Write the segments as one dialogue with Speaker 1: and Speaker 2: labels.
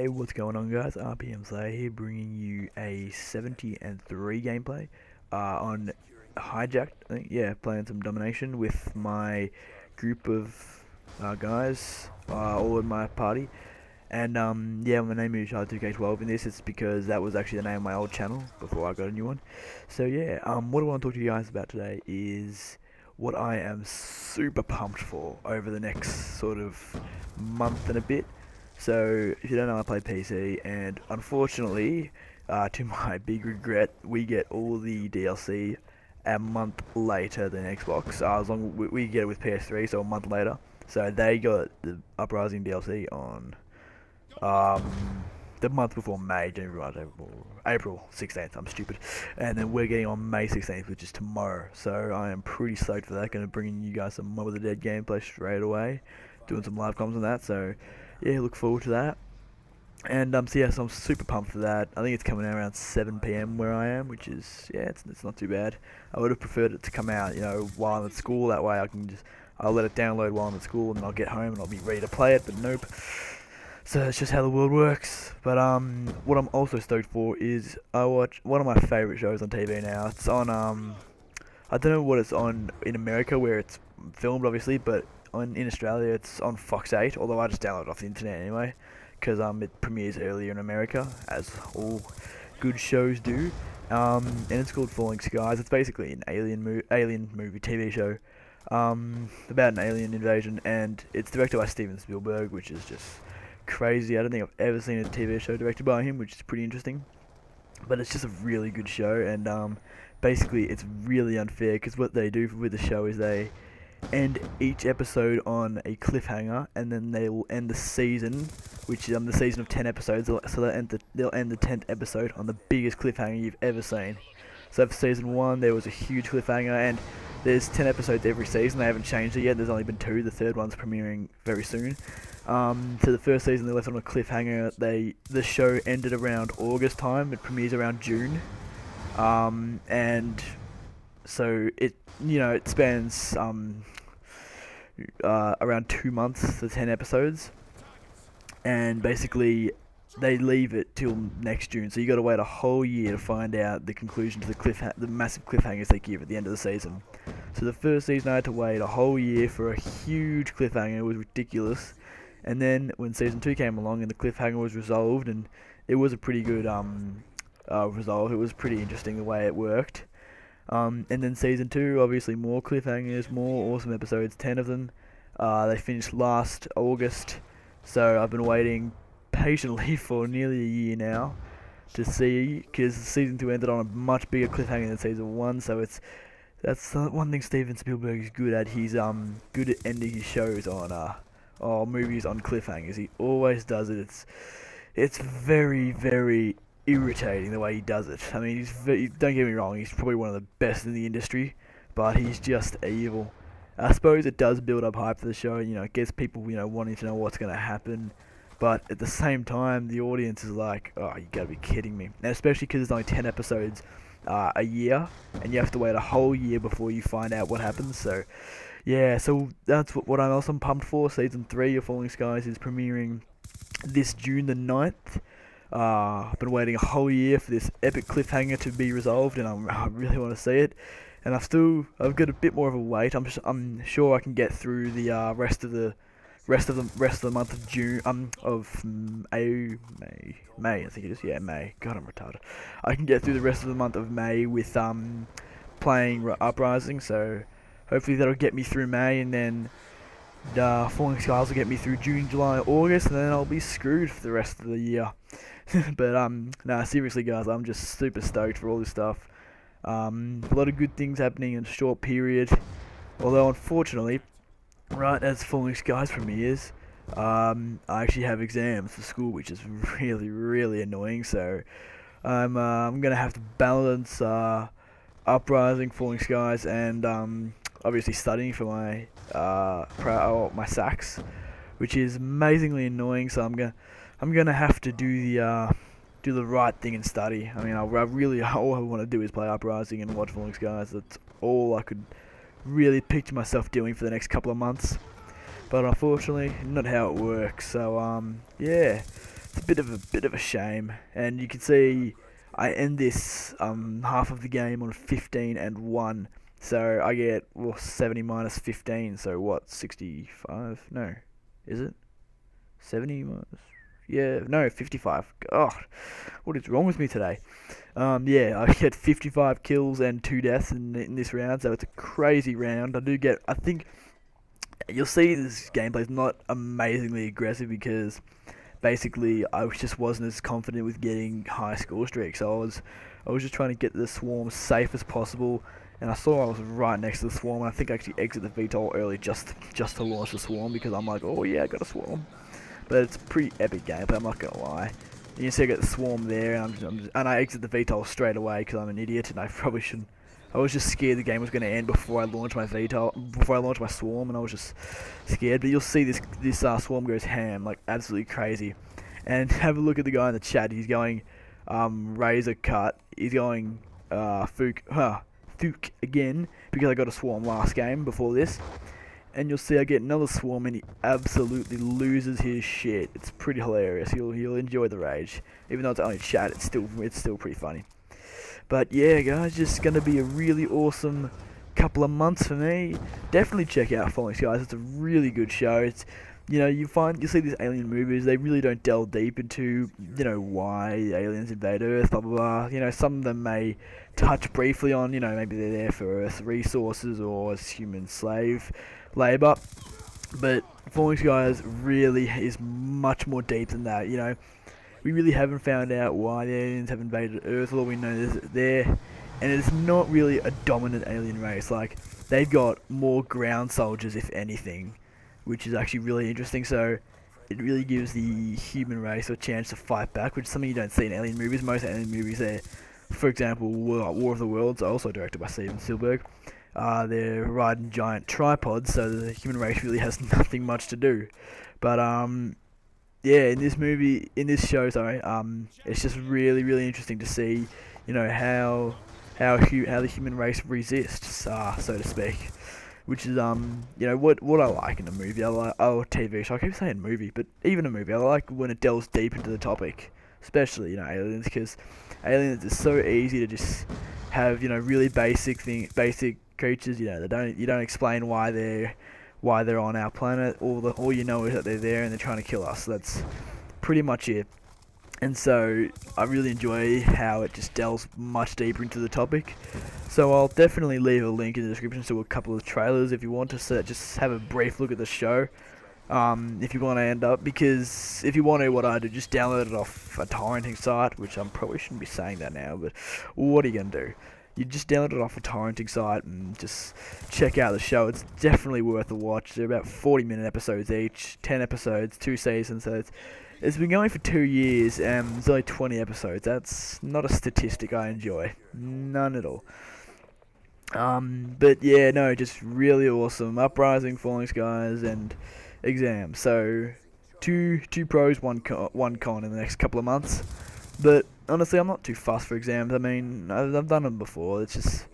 Speaker 1: Hey, what's going on, guys? RPM Slayer here, bringing you a 70-3 gameplay on Hijacked. I think, yeah, playing some domination with my group of guys, all in my party. And yeah, my name is Shard2K12 in this. It's because that was actually the name of my old channel before I got a new one. So yeah, what I want to talk to you guys about today is what I am super pumped for over the next sort of month and a bit. So, if you don't know, I play PC, and unfortunately, to my big regret, we get all the DLC a month later than Xbox. As long we get it with PS3, so a month later. So they got the Uprising DLC on the month before May, April 16th. I'm stupid, and then we're getting on May 16th, which is tomorrow. So I am pretty stoked for that. Going to bring you guys some Mob of the Dead gameplay straight away, doing some live comms on that. So yeah, look forward to that. And so yeah, so I'm super pumped for that. I think it's coming out around 7 p.m. where I am, which is, yeah, it's not too bad. I would have preferred it to come out, while I'm at school. That way I'll let it download while I'm at school, and then I'll get home and I'll be ready to play it. But nope. So it's just how the world works. But what I'm also stoked for is I watch one of my favorite shows on TV now. It's on I don't know what it's on in America where it's filmed, obviously, but in Australia it's on Fox 8. Although I just download it off the internet anyway, because it premieres earlier in America, as all good shows do. And it's called Falling Skies. It's basically an alien movie TV show about an alien invasion, and it's directed by Steven Spielberg, which is just crazy. I don't think I've ever seen a TV show directed by him, which is pretty interesting. But it's just a really good show, and basically it's really unfair because what they do with the show is they end each episode on a cliffhanger, and then they will end the season, which is the season of 10 episodes. So they'll end the 10th episode on the biggest cliffhanger you've ever seen. So for season 1, there was a huge cliffhanger, and there's 10 episodes every season. They haven't changed it yet. There's only been 2. The third one's premiering very soon. So the first season they left on a cliffhanger. The show ended around August time. It premieres around June, and so it spans around 2 months, the 10 episodes, and basically they leave it till next June. So you got to wait a whole year to find out the conclusion to the massive cliffhangers they give at the end of the season. So the first season I had to wait a whole year for a huge cliffhanger. It was ridiculous. And then when season 2 came along and the cliffhanger was resolved, and it was a pretty good resolve. It was pretty interesting the way it worked. And then season 2, obviously more cliffhangers, more awesome episodes, 10 of them. They finished last August, so I've been waiting patiently for nearly a year now to see, because season 2 ended on a much bigger cliffhanger than season 1. So that's one thing Steven Spielberg is good at. He's good at ending his shows on or movies on cliffhangers. He always does it. It's very, very irritating the way he does it. I mean, don't get me wrong, he's probably one of the best in the industry, but he's just evil. I suppose it does build up hype for the show. It gets people wanting to know what's going to happen, but at the same time the audience is like, oh, you gotta be kidding me. And especially because there's only 10 episodes a year, and you have to wait a whole year before you find out what happens. So yeah, so that's what I'm also pumped for. Season 3 of Falling Skies is premiering this June the 9th. I've been waiting a whole year for this epic cliffhanger to be resolved, and I really want to see it. And I've got a bit more of a wait. I'm sure I can get through the rest of the month of June, of May, I think it is. Yeah, May. God, I'm retarded. I can get through the rest of the month of May with playing Uprising. So hopefully that'll get me through May, and then Falling Skies will get me through June, July, August, and then I'll be screwed for the rest of the year. But nah, seriously, guys, I'm just super stoked for all this stuff. A lot of good things happening in a short period. Although unfortunately, right as Falling Skies premieres, I actually have exams for school, which is really, really annoying. So I'm gonna have to balance Uprising, Falling Skies, and obviously studying for my my sax, which is amazingly annoying. So I'm gonna have to do the right thing and study. I mean, all I want to do is play Uprising and watch Falling Skies. That's all I could really picture myself doing for the next couple of months. But unfortunately, not how it works. So yeah, it's a bit of a shame. And you can see I end this half of the game on 15-1. So I get 70 minus 15. So what? 65? No, is it 70 minus? Yeah, no, 55. God, what is wrong with me today? Yeah, I get 55 kills and 2 deaths in this round, so it's a crazy round. I think you'll see this gameplay's not amazingly aggressive because basically I just wasn't as confident with getting high score streaks. So I was just trying to get the swarm safe as possible, and I saw I was right next to the swarm. And I think I actually exit the VTOL early just to launch the swarm because I'm like, oh yeah, I got a swarm. But it's a pretty epic gameplay, I'm not gonna lie. You can see I get the swarm there, and I exit the VTOL straight away because I'm an idiot and I probably shouldn't. I was just scared the game was going to end before I launched my VTOL, before I launched my swarm, and I was just scared. But you'll see this swarm goes ham, like absolutely crazy. And have a look at the guy in the chat. He's going razor cut. He's going Thuke again because I got a swarm last game before this. And you'll see I get another swarm and he absolutely loses his shit. It's pretty hilarious. He'll enjoy the rage. Even though it's only chat, it's still pretty funny. But yeah, guys, just gonna be a really awesome couple of months for me. Definitely check out Falling Skies. It's a really good show. It's, you see these alien movies, they really don't delve deep into, why the aliens invade Earth, blah blah blah. Some of them may touch briefly on, maybe they're there for Earth resources or as human slave labor. But Falling Skies really is much more deep than that. We really haven't found out why the aliens have invaded Earth. All we know is there, and it's not really a dominant alien race. Like, they've got more ground soldiers, if anything, which is actually really interesting. So it really gives the human race a chance to fight back, which is something you don't see in alien movies. Most alien movies, for example, War of the Worlds, also directed by Steven Spielberg. They're riding giant tripods, so the human race really has nothing much to do. But yeah, in this show, it's just really, really interesting to see, how the human race resists, so to speak. Which is what I like in a movie. TV show. I keep saying movie, but even a movie, I like when it delves deep into the topic, especially aliens, because aliens is so easy to just have really basic creatures. You don't explain why they're on our planet. All you know is that they're there and they're trying to kill us. That's pretty much it. And so I really enjoy how it just delves much deeper into the topic. So I'll definitely leave a link in the description to a couple of trailers if you want to just have a brief look at the show. If you want to because if you want to, what I do, just download it off a torrenting site, which I probably shouldn't be saying that now, but what are you going to do? You just download it off a torrenting site and just check out the show. It's definitely worth a watch. They're about 40-minute episodes each, 10 episodes, 2 seasons, so it's been going for 2 years, and there's only 20 episodes. That's not a statistic I enjoy. None at all. But yeah, no, just really awesome. Uprising, Falling Skies, and Exam. So, two pros, one con in the next couple of months. But honestly, I'm not too fussed for exams. I mean, I've done them before. It's just,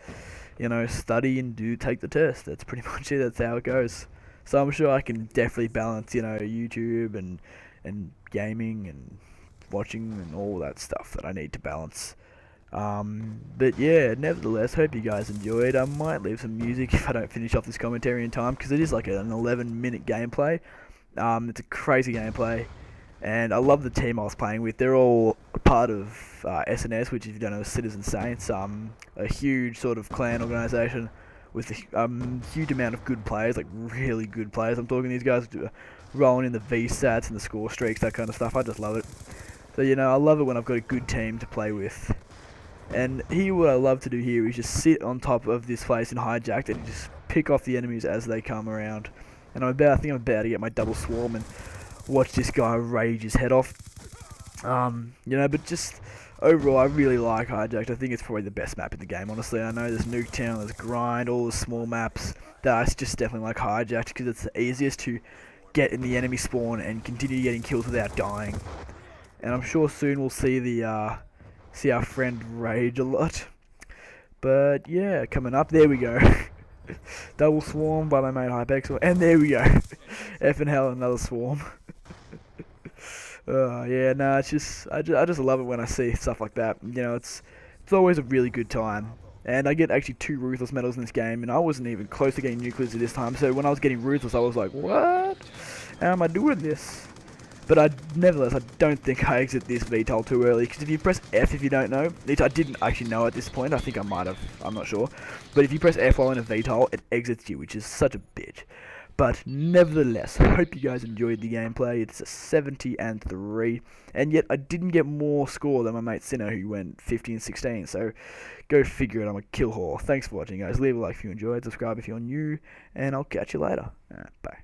Speaker 1: study and take the test. That's pretty much it. That's how it goes. So I'm sure I can definitely balance, YouTube and gaming and watching and all that stuff that I need to balance. But yeah, nevertheless, hope you guys enjoyed. I might leave some music if I don't finish off this commentary in time, because it is like an 11-minute gameplay. It's a crazy gameplay, and I love the team I was playing with. They're all a part of SNS, which, if you don't know, is Citizen Saints, a huge sort of clan organisation with a huge amount of good players, like really good players. I'm talking these guys rolling in the VSATs and the score streaks, that kind of stuff. I just love it. So, I love it when I've got a good team to play with. And what I love to do here is just sit on top of this place and hijack it and just pick off the enemies as they come around. And I think I'm about to get my double swarm and watch this guy rage his head off. But just overall, I really like Hijacked. I think it's probably the best map in the game, honestly. I know there's Nuketown, there's Grind, all the small maps. I just definitely like Hijacked because it's the easiest to get in the enemy spawn and continue getting kills without dying. And I'm sure soon we'll see our friend rage a lot. But yeah, coming up, there we go. Double swarm by my mate Hypexel, and there we go. F and hell, another swarm. Yeah, no, I just love it when I see stuff like that. It's always a really good time. And I get actually 2 Ruthless medals in this game, and I wasn't even close to getting Nucleus at this time. So when I was getting Ruthless, I was like, what? How am I doing this? But nevertheless, I don't think I exit this VTOL too early, because if you press F if you don't know, which I didn't actually know at this point, I think I might have, I'm not sure. But if you press F while in a VTOL, it exits you, which is such a bitch. But nevertheless, hope you guys enjoyed the gameplay. It's a 70-3, and yet I didn't get more score than my mate Sinner, who went 50-16. So go figure it, I'm a kill whore. Thanks for watching, guys. Leave a like if you enjoyed, subscribe if you're new, and I'll catch you later. Bye.